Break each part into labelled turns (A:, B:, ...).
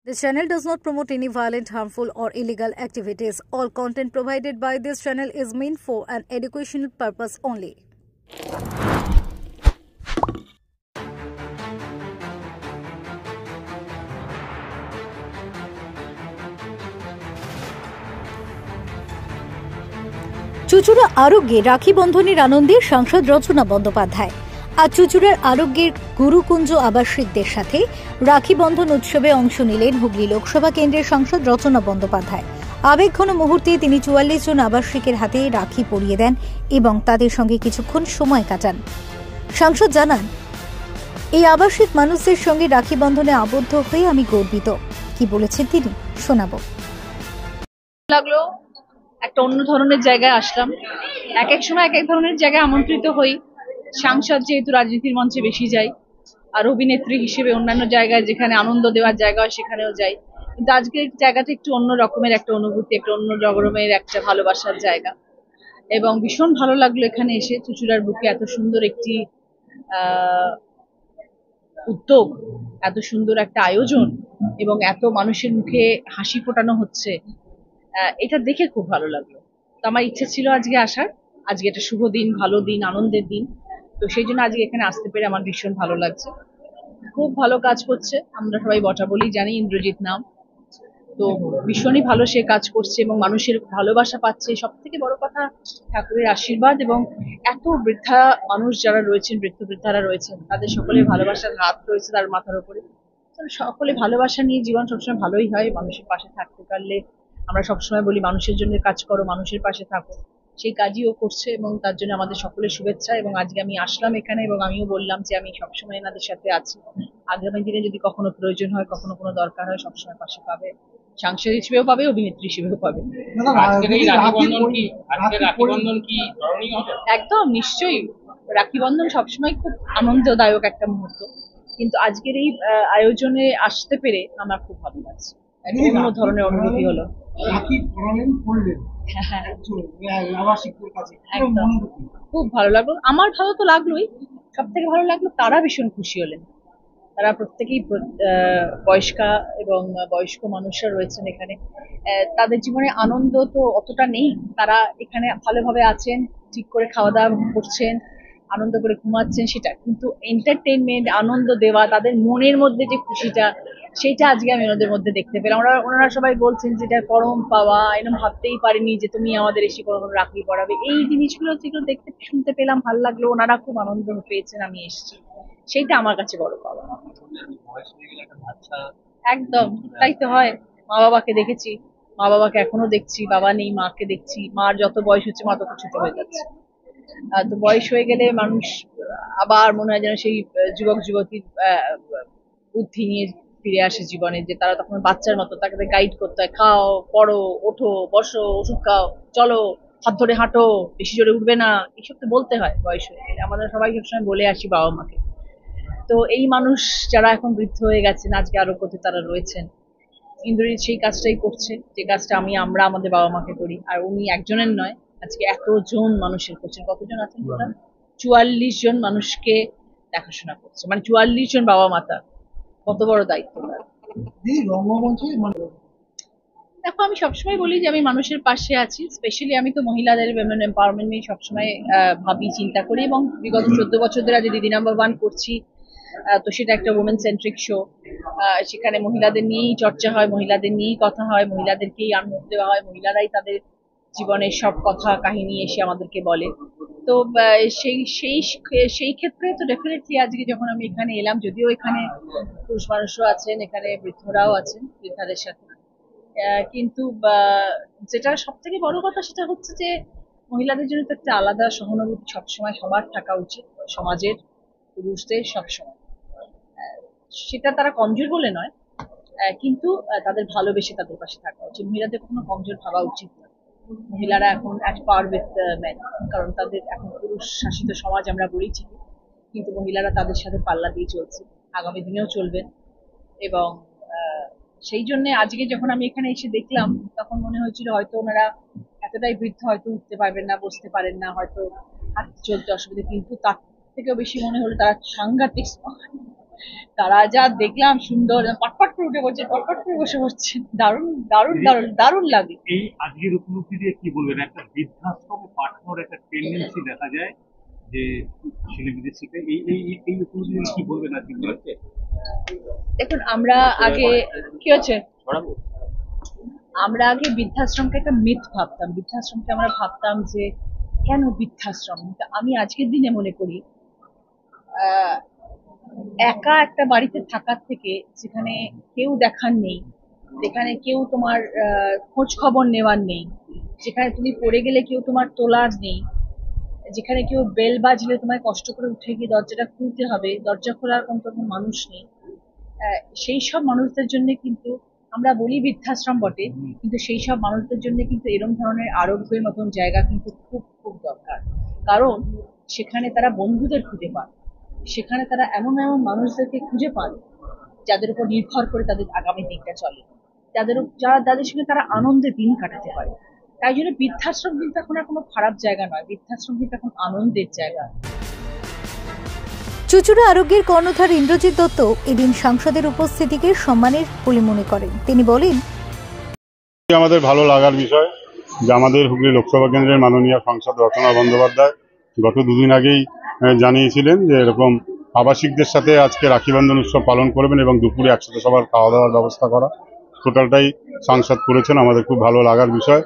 A: This channel does not promote any violent, harmful, or illegal activities. All content provided by this channel is meant for an educational purpose only. Chuchura আরোগ্যে রাখি বন্ধনের আনন্দে সাংসদ রচনা বন্দ্যোপাধ্যায়। আজ চুচুড়ার আরোগ্যের গুরুকুঞ্জ আবাসিকদের সাথে রাখি বন্ধন উৎসবে অংশ নিলেন হুগলি লোকসভা কেন্দ্রের সাংসদ রচনা বন্দ্যোপাধ্যায়। আবেগঘন মুহূর্তে তিনি ৪৪ জন আবাসিকের হাতে রাখি পরিয়ে দেন এবং তাদের সঙ্গে কিছুক্ষণ সময় কাটান। সাংসদ জানান, এই আবাসিক মানুষদের সঙ্গে রাখি বন্ধনে আবদ্ধ হয়ে আমি গর্বিত। কি বলেছেন তিনি শোনাবো।
B: লাগলো একটা অন্য ধরনের জায়গায় আসলাম। এক এক সময় এক এক ধরনের জায়গায় আমন্ত্রিত হই। সাংসদ যেহেতু রাজনীতির মঞ্চে বেশি যাই, আর অভিনেত্রী হিসেবে অন্যান্য জায়গায় যেখানে আনন্দ দেওয়ার জায়গা হয় সেখানেও যাই, কিন্তু আজকের জায়গাটা একটু অন্য রকমের একটা অনুভূতি, একটা অন্য রকমের একটা ভালোবাসার জায়গা। এবং ভীষণ ভালো লাগলো এখানে এসে চুচুড়ার বুকে এত সুন্দর একটি উদ্যোগ, এত সুন্দর একটা আয়োজন এবং এত মানুষের মুখে হাসি ফোটানো হচ্ছে, এটা দেখে খুব ভালো লাগলো। তো আমার ইচ্ছা ছিল আজকে আসার। আজকে একটা শুভ দিন, ভালো দিন, আনন্দের দিন। তো সেই জন্য আজকে এখানে আসতে পেরে আমার ভীষণ ভালো লাগছে। খুব ভালো কাজ করছে, আমরা সবাই বটা বলেই জানি, ইন্দ্রজিৎ নাম। তো ভীষণই ভালো সে কাজ করছে এবং মানুষের ভালোবাসা পাচ্ছে। সব থেকে বড় কথা ঠাকুরের আশীর্বাদ এবং এত বৃদ্ধা মানুষ যারা রয়েছেন, বৃদ্ধারা রয়েছেন, তাদের সকলের ভালোবাসার হাত রয়েছে তার মাথার উপরে। সকলে ভালোবাসা নিয়ে জীবন সবসময় ভালোই হয়। মানুষের পাশে থাকতে পারলে, আমরা সবসময় বলি মানুষের জন্য কাজ করো, মানুষের পাশে থাকো, সেই কাজই ও করছে এবং তার জন্য আমাদের সকলের শুভেচ্ছা। এবং আজকে আমি আসলাম এখানে এবং আমিও বললাম যে আমি সবসময় এনাদের সাথে আছি। আগামী দিনে যদি কখনো প্রয়োজন হয়, কখনো কোনো দরকার হয়, সবসময় পাশে পাবে। সাংসদ হিসেবেও পাবে, অভিনেত্রী হিসেবেও পাবে। একদম নিশ্চয়ই, রাখি বন্ধন সবসময় খুব আনন্দদায়ক একটা মুহূর্ত, কিন্তু আজকের এই আয়োজনে আসতে পেরে আমার খুব ভালো লাগছে। অন্য ধরনের অনুভূতি হলো। খুব ভালো লাগলো, আমার ভালো তো লাগলোই, সব থেকে ভালো লাগলো তারা ভীষণ খুশি হলেন। তারা প্রত্যেকেই বয়স্কা এবং বয়স্ক মানুষরা রয়েছেন এখানে। তাদের জীবনে আনন্দ তো অতটা নেই, তারা এখানে ভালোভাবে আছেন, ঠিক করে খাওয়া দাওয়া করছেন, আনন্দ করে ঘুমাচ্ছেন, সেটা কিন্তু এন্টারটেইনমেন্ট, আনন্দ দেওয়া, তাদের মনের মধ্যে যে খুশিটা, সেইটা আজকে আমি ওনাদের মধ্যে দেখতে পেলাম। ওনারা সবাই বলছেন যেটা পরম পাওয়া, এরকম ভাবতেই পারিনি যে তুমি আমাদের এসে কোনো রাখি পড়াবে। এই জিনিসগুলো যেগুলো দেখতে শুনতে পেলাম, ভালো লাগলো, ওনারা খুব আনন্দ পেয়েছেন আমি এসেছি, সেইটা আমার কাছে বড় পাওয়া। একদম তাই তো হয়। মা বাবাকে দেখেছি, মা বাবাকে এখনো দেখছি, বাবা নেই, মাকে দেখছি, মার যত বয়স হচ্ছে মা তত ছোট হয়ে যাচ্ছে। তো বয়স হয়ে গেলে মানুষ আবার মনে হয় যেন সেই যুবক যুবতীর বুদ্ধি নিয়ে ফিরে আসে জীবনে, যে তারা তখন বাচ্চার মতো, তাকে গাইড করতে হয়, খাও, পড়ো, ওঠো, বসো, ওষুধ খাও, চলো, হাত ধরে হাঁটো, বেশি জোরে উঠবে না, এইসব তো বলতে হয় বয়স হয়ে গেলে। আমাদের সবাই সবসময় বলে আসি বাবা মাকে। তো এই মানুষ যারা এখন বৃদ্ধ হয়ে গেছেন, আজকে আরোগ্যতে তারা রয়েছেন, ইন্দ্রজিৎ সেই কাজটাই করছে, যে কাজটা আমরা আমাদের বাবা মাকে করি। আর উনি একজনের নয়, আজকে এতজন মানুষের করছেন। কতজন আছেন? ৪৪ জন মানুষকে দেখাশোনা করছে, মানে ৪৪ জন বাবা মাতা, কত বড় দায়িত্ব তার। দেখো, আমি সবসময় বলি যে আমি মানুষের পাশে আছি। স্পেশালি আমি তো মহিলাদের উইমেন এম্পাওয়ারমেন্ট নিয়ে সবসময় ভাবি, চিন্তা করি এবং বিগত ১৪ বছর ধরে আজ দিদি নাম্বার 1 করছি। তো সেটা একটা ওমেন সেন্ট্রিক শো। সেখানে মহিলাদের নিয়েই চর্চা হয়, মহিলাদের নিয়েই কথা হয়, মহিলাদেরকেই আনন্দ দেওয়া হয়, মহিলারাই তাদের জীবনের সব কথা কাহিনী এসে আমাদেরকে বলে। তো সেই সেই সেই ক্ষেত্রে তো ডেফিনেটলি আজকে যখন আমি এখানে এলাম, যদিও এখানে পুরুষ মানুষও আছেন, এখানে বৃদ্ধরাও আছেন বৃদ্ধাদের সাথে, কিন্তু যেটা সব থেকে বড় কথা সেটা হচ্ছে যে মহিলাদের জন্য তো একটা আলাদা সহানুভূতি সবসময় সবার থাকা উচিত, সমাজের পুরুষদের সবসময়। সেটা তারা কমজোর বলে নয়, কিন্তু তাদের ভালোবেসে তাদের পাশে থাকা উচিত। মহিলাদের কখনো কমজোর ভাবা উচিত না। মহিলারা এখন অ্যাট পার উইথ মেন, কারণ তাদের এখন পুরুষ শাসিত সমাজ আমরা বলি ঠিকই, কিন্তু মহিলারা তাদের সাথে পাল্লা দিয়ে চলছে, আগামী দিনেও চলবেন। এবং সেই জন্য আজকে যখন আমি এখানে এসে দেখলাম, তখন মনে হয়েছিল হয়তো ওনারা এতটাই বৃদ্ধ, হয়তো উঠতে পারবেন না, বসতে পারেন না, হয়তো হাঁটতে চলতে অসুবিধা, কিন্তু তার থেকেও বেশি মনে হলো তারা সাংঘাতিক তারা যা দেখলাম সুন্দর, পটপট করে উঠে পড়ছে, পটপট করে বসে পড়ছে, দারুণ দারুণ দারুণ দারুণ লাগে।
C: এই আজকের উপলব্ধি দিয়ে কি বলবেন, একটা বৃদ্ধাশ্রমে পাঠানোর একটা টেন্ডেন্সি দেখা যায় যে ছেলেমেয়েদের শিখে, এই এই এই উপলব্ধি দিয়ে কি বলবেন আজকে?
B: দেখুন, আমরা আগে কি হচ্ছে, আমরা আগে বৃদ্ধাশ্রমকে একটা মিথ ভাবতাম। বৃদ্ধাশ্রমকে আমরা ভাবতাম যে কেন বৃদ্ধাশ্রম। কিন্তু আমি আজকের দিনে মনে করি একা একটা বাড়িতে থাকার থেকে, যেখানে কেউ দেখার নেই, যেখানে কেউ তোমার খোঁজ খবর নেওয়ার নেই, যেখানে তুমি পড়ে গেলে কেউ তোমার তোলার নেই, যেখানে কেউ বেল বাজলে তোমায় কষ্ট করে উঠে গিয়ে দরজাটা খুলতে হবে, দরজা খোলার কোনো মানুষ নেই, সেই সব মানুষদের জন্য কিন্তু, আমরা বলি বৃদ্ধাশ্রম বটে, কিন্তু সেই সব মানুষদের জন্য কিন্তু এরকম ধরনের আরোগ্যের মতন জায়গা কিন্তু খুব খুব দরকার। কারণ সেখানে তারা বন্ধুদের খুঁজে পান, সেখানে তারা এমন এমন মানুষদেরকে খুঁজে পান যাদের উপর নির্ভর করে তাদের আগামী দিনটা চলে, যাদের সঙ্গে তারা আনন্দে দিন কাটাতে পারে। তাই জন্য বৃদ্ধাশ্রম কিন্তু এখন আর কোনো খারাপ জায়গা নয়, বৃদ্ধাশ্রম কিন্তু এখন আনন্দের জায়গা।
A: চুঁচুড়া আরোগ্যের কর্ণধার ইন্দ্রজিৎ দত্ত এদিন সাংসদের উপস্থিতিকে সম্মানের বলে মনে করেন। তিনি বলেন,
D: আমাদের ভালো লাগার বিষয় যে আমাদের হুগলি লোকসভা কেন্দ্রের মাননীয় সাংসদ রচনা বন্দ্যোপাধ্যায় গত দুদিন আগেই জানিয়েছিলেন যে এরকম আবাসিকদের সাথে আজকে রাখি বন্ধন উৎসব পালন করবেন এবং দুপুরে একসাথে সবার খাওয়া দাওয়ার ব্যবস্থা করা, টোটালটাই সাংসদ করেছেন। আমাদের খুব ভালো লাগার বিষয়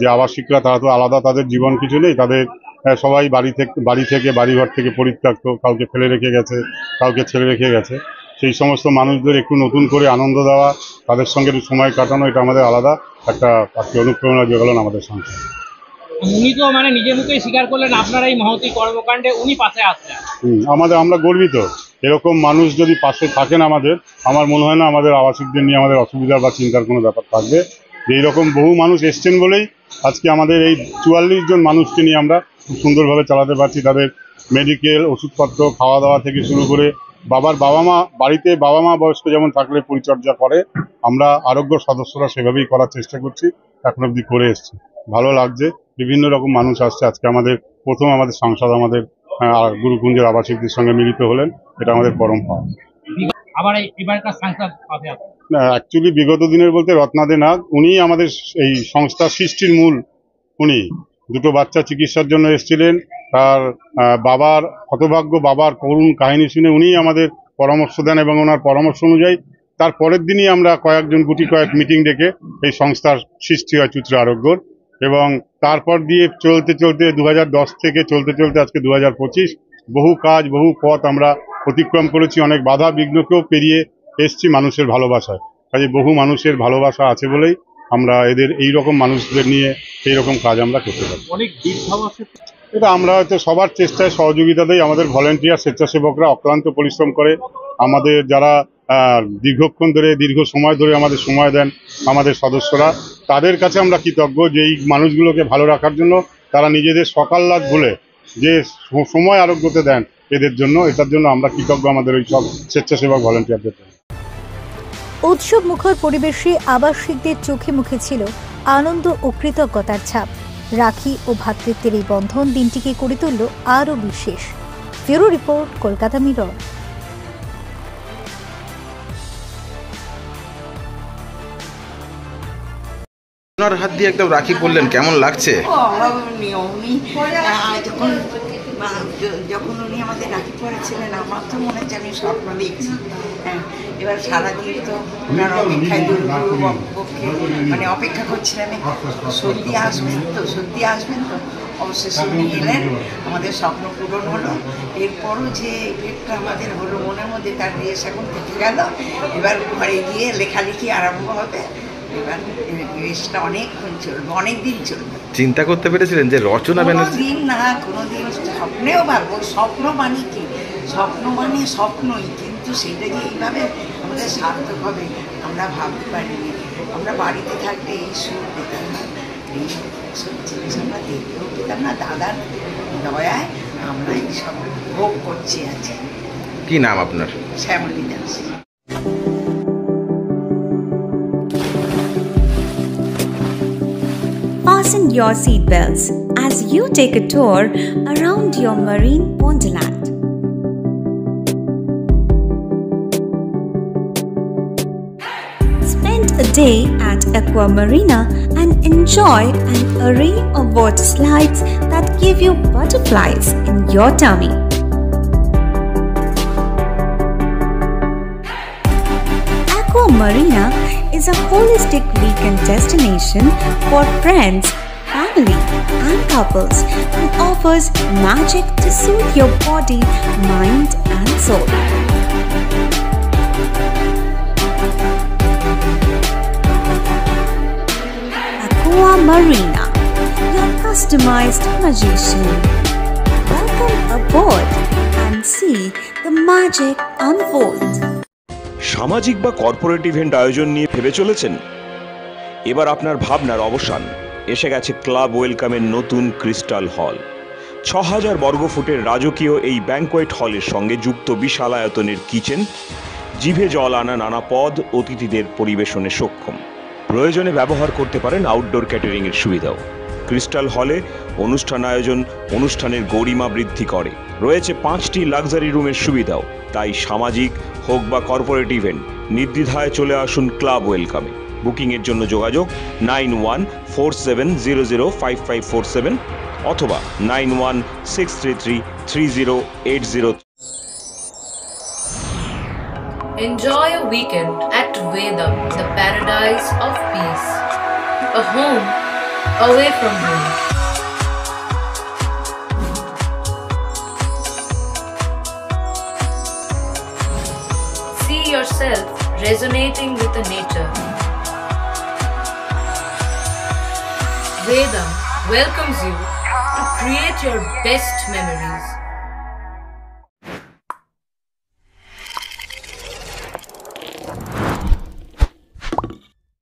D: যে আবাসিকরা, তারা তো আলাদা, তাদের জীবন কিছু নেই, তাদের সবাই বাড়িঘর থেকে পরিত্যক্ত, কাউকে ফেলে রেখে গেছে, কাউকে ছেড়ে রেখে গেছে, সেই সমস্ত মানুষদের একটু নতুন করে আনন্দ দেওয়া, তাদের সঙ্গে একটু সময় কাটানো, এটা আমাদের আলাদা একটা অনুপ্রেরণা জোগালেন আমাদের সংসদ।
E: উনি তো মানে নিজের মুখেই স্বীকার করলেন আপনার এই মহতী কর্মকাণ্ডে উনি পাশে আসছেন।
D: আমরা গর্বিত। এরকম মানুষ যদি পাশে থাকেন আমাদের, আমার মনে হয় না আমাদের আবাসিকদের নিয়ে আমাদের অসুবিধা বা চিন্তার কোনো ব্যাপার থাকবে। এইরকম বহু মানুষ এসছেন বলেই আজকে আমাদের এই 44 জন মানুষকে নিয়ে আমরা খুব সুন্দরভাবে চালাতে পারছি। তাদের মেডিকেল, ওষুধপত্র, খাওয়া দাওয়া থেকে শুরু করে বাড়িতে বাবা মা বয়স্ক যেমন থাকলে পরিচর্যা করে, আমরা আরোগ্য সদস্যরা সেভাবেই করার চেষ্টা করছি, এখন অবধি করে এসছি। ভালো লাগছে, বিভিন্ন রকম মানুষ আসছে। আজকে প্রথম আমাদের সাংসদ আমাদের গুরুকুঞ্জের আবাসিকদের সঙ্গে মিলিত হলেন, এটা আমাদের পরম পাওয়া।
E: আবার এবারকার সাংসদ
D: অ্যাকচুয়ালি বিগত দিনের বলতে রত্নাদে নাগ, উনি আমাদের এই সংস্থার সৃষ্টির মূল। উনি দুটো বাচ্চা চিকিৎসার জন্য এসেছিলেন, তার বাবার হতভাগ্য বাবার করুণ কাহিনী শুনে উনি আমাদের পরামর্শ দেন এবং ওনার পরামর্শ অনুযায়ী তার পরের দিনই আমরা কয়েক মিটিং ডেকে এই সংস্থার সৃষ্টি হয় চুঁচুড়া আরোগ্যর। এবং তারপর দিয়ে চলতে 2010 থেকে চলতে আজকে 2025, বহু কাজ বহু পথ আমরা অতিক্রম করেছি, অনেক বাধা বিঘ্নকেও পেরিয়ে এসছি মানুষের ভালোবাসায়। কাজে বহু মানুষের ভালোবাসা আছে বলেই আমরা এইরকম মানুষদের নিয়ে এইরকম কাজ আমরা করতে পারি। এটা আমরা হয়তো সবার চেষ্টায় সহযোগিতা দেই। আমাদের ভলেন্টিয়ার স্বেচ্ছাসেবকরা অক্লান্ত পরিশ্রম করে, আমাদের যারা দীর্ঘ সময় ধরে আমাদের সময় দেন আমাদের সদস্যরা, তাদের কাছে আমরা কৃতজ্ঞ যে এই মানুষগুলোকে ভালো রাখার জন্য তারা নিজেদের সকাল্লাদ ভুলে যে সময় আরোগ্যতে দেন এটার জন্য আমরা কৃতজ্ঞ আমাদের ওই সব স্বেচ্ছাসেবক ভলেন্টিয়ারদের জন্য।
A: উৎসব মুখর পরিবেশে আবাসিকদের চোখে মুখে ছিল আনন্দ ও কৃতজ্ঞতার ছাপ। রাখি ও ভ্রাতৃত্বের এই বন্ধন দিনটিকে করে তুলল আরও বিশেষ। Bureau report, Kolkata mirror.
F: ওনার হাত দিয়ে একদম রাখি পরলেন, কেমন লাগছে?
G: যখন উনি আমাদের রাখি পরেছিলেন, আমার তো মনে হচ্ছে আমি স্বপ্ন দেখছি। হ্যাঁ, এবার সারাদিন তো ওনার অপেক্ষায় দুর্গপক্ষে মানে অপেক্ষা করছিলাম সত্যি আসবেন তো অবশেষে উনি এলেন, আমাদের স্বপ্ন পূরণ হলো। এরপরও যে পেটটা আমাদের হলো মনের মধ্যে, তার রেশ এখন থেকে গেল। এবার ঘরে গিয়ে লেখালেখি আরম্ভ হবে। এবার রেশটা অনেকক্ষণ চলবে, অনেকদিন চলবে।
F: চিন্তা করতে পেরেছিলেন যে রচনা ব্যানার্জি?
G: দিন না, কোনোদিন স্বপ্নেও ভাববো। স্বপ্ন মানে কি? স্বপ্ন মানে স্বপ্নই, কিন্তু সেটা যে এইভাবে আমাদের সার্থক হবে আমরা ভাবতে পারিনি। আমরা বাড়িতে থাকলে এই সুর পেতাম না, এই সব জিনিস আমরা দেখতেও পেতাম না। দাদার দয়ায় আমরা এইসব ভোগ করছি আছি।
F: কি নাম আপনার?
G: Shyamoli Das.
H: Fasten your seatbelts as you take a tour around your marine wonderland. day at Aqua Marina and enjoy an array of water slides that give you butterflies in your tummy. Aqua Marina is a holistic weekend destination for friends, family and couples and offers magic to soothe your body, mind and soul. Aqua Marina, your customized magician. Welcome aboard and see the magic unfold.
I: সামাজিক বা corporate event আয়োজন নিয়ে ভেবে চলেছেন? এবার আপনার ভাবনার অবসান। এসে গেছে ক্লাব ওয়েলকামের নতুন ক্রিস্টাল হল। ৬,০০০ বর্গফুটের রাজকীয় এই ব্যাংকোয়েট হলের সঙ্গে যুক্ত বিশাল আয়তনের কিচেন, জিভে জল আনা নানা পদ অতিথিদের পরিবেশনে সক্ষম। প্রয়োজনে ব্যবহার করতে পারেন আউটডোর ক্যাটারিংয়ের সুবিধাও। ক্রিস্টাল হলে অনুষ্ঠান আয়োজন অনুষ্ঠানের গরিমা বৃদ্ধি করে। রয়েছে ৫টি লাক্সারি রুমের সুবিধাও। তাই সামাজিক হোক বা কর্পোরেট ইভেন্ট নির্দ্বিধায় চলে আসুন ক্লাব ওয়েলকামে। বুকিংয়ের জন্য যোগাযোগ 9147005547 অথবা 9163333080।
J: Enjoy a weekend at Vedam, the paradise of peace. A home away from home. See yourself resonating with the nature. Vedam welcomes you to create your best memories.